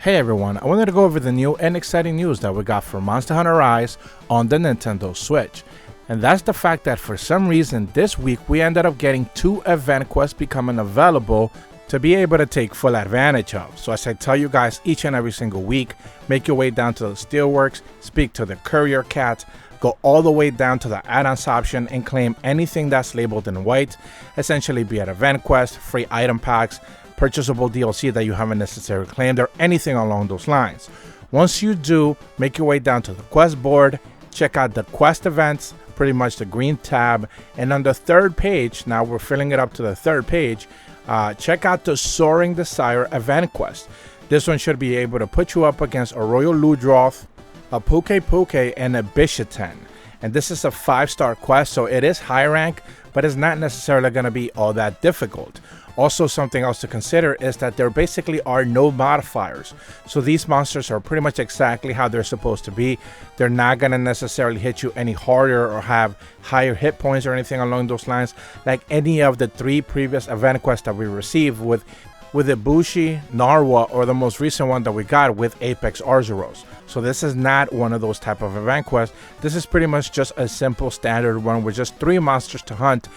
Hey everyone, I wanted to go over the new and exciting news that we got for Monster Hunter Rise on the Nintendo Switch. And that's the fact that for some reason this week we ended up getting 2 event quests becoming available to be able to take full advantage of. So as I tell you guys each and every single week, make your way down to the Steelworks, speak to the courier cat, go all the way down to the add-ons option and claim anything that's labeled in white, essentially be it event quest, free item packs, purchasable DLC that you haven't necessarily claimed, or anything along those lines. Once you do, make your way down to the quest board, check out the quest events, pretty much the green tab, and on the third page, now we're filling it up to the third page, check out the Soaring Desire event quest. This one should be able to put you up against a Royal Ludroth, a Puke, and a Bishaten. And this is a 5-star quest, so it is high rank, but it's not necessarily going to be all that difficult. Also, something else to consider is that there basically are no modifiers. So these monsters are pretty much exactly how they're supposed to be. They're not going to necessarily hit you any harder or have higher hit points or anything along those lines like any of the 3 previous event quests that we received with Ibushi, Narwa, or the most recent one that we got with Apex Arzuros. So this is not one of those type of event quests. This is pretty much just a simple standard one with just 3 monsters to hunt,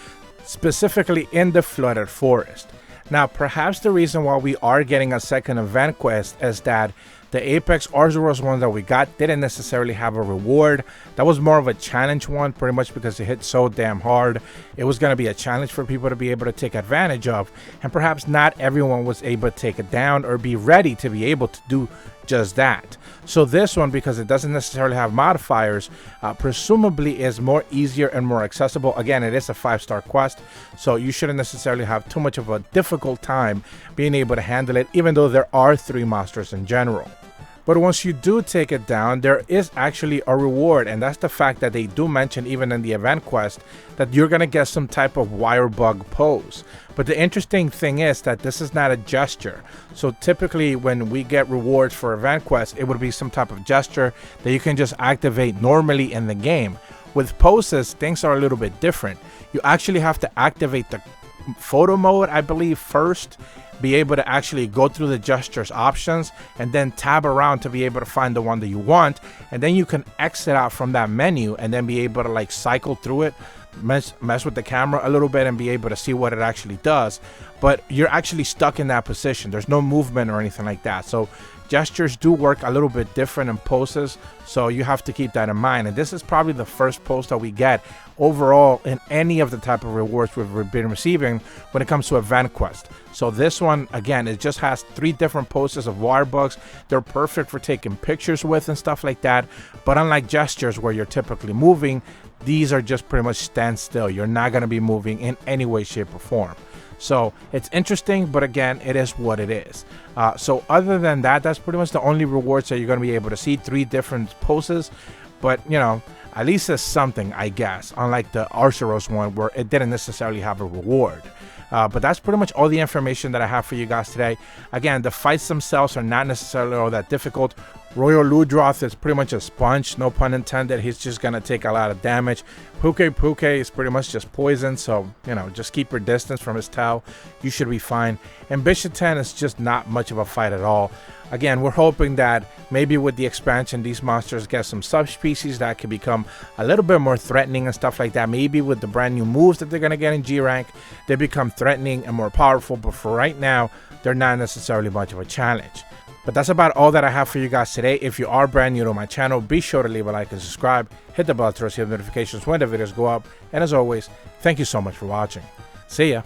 specifically in the flooded forest. Now, perhaps the reason why we are getting a second event quest is that the Apex Arzuros one that we got didn't necessarily have a reward. That was more of a challenge one, pretty much because it hit so damn hard. It was going to be a challenge for people to be able to take advantage of, and perhaps not everyone was able to take it down or be ready to be able to do just that. So this one, because it doesn't necessarily have modifiers, presumably is more easier and more accessible. Again, it is a 5-star quest, so you shouldn't necessarily have too much of a difficult time being able to handle it, even though there are 3 monsters in general. But once you do take it down, there is actually a reward, and that's the fact that they do mention even in the event quest that you're going to get some type of wire bug pose. But the interesting thing is that this is not a gesture. So typically when we get rewards for event quests, it would be some type of gesture that you can just activate normally in the game. With poses, things are a little bit different. You actually have to activate the photo mode, I believe, first, be able to actually go through the gestures options and then tab around to be able to find the one that you want, and then you can exit out from that menu and then be able to like cycle through it, mess with the camera a little bit and be able to see what it actually does. But you're actually stuck in that position. There's no movement or anything like that. So gestures do work a little bit different in poses, so you have to keep that in mind. And this is probably the first pose that we get overall in any of the type of rewards we've been receiving when it comes to event quest. So this one, again, it just has 3 different poses of wire bugs. They're perfect for taking pictures with and stuff like that. But unlike gestures where you're typically moving, these are just pretty much stand still. You're not going to be moving in any way, shape, or form. So it's interesting, but again, it is what it is. So other than that, that's pretty much the only rewards that you're going to be able to see. 3 different poses, but you know, at least it's something, I guess, unlike the Arzuros one where it didn't necessarily have a reward. But that's pretty much all the information that I have for you guys today. Again, the fights themselves are not necessarily all that difficult. Royal Ludroth is pretty much a sponge, no pun intended. He's just going to take a lot of damage. Puke is pretty much just poison, so, you know, just keep your distance from his tail. You should be fine. And Bishaten is just not much of a fight at all. Again, we're hoping that maybe with the expansion, these monsters get some subspecies that can become a little bit more threatening and stuff like that. Maybe with the brand new moves that they're going to get in G rank, they become threatening and more powerful. But for right now, they're not necessarily much of a challenge. But that's about all that I have for you guys today. If you are brand new to my channel, be sure to leave a like and subscribe. Hit the bell to receive notifications when the videos go up. And as always, thank you so much for watching. See ya.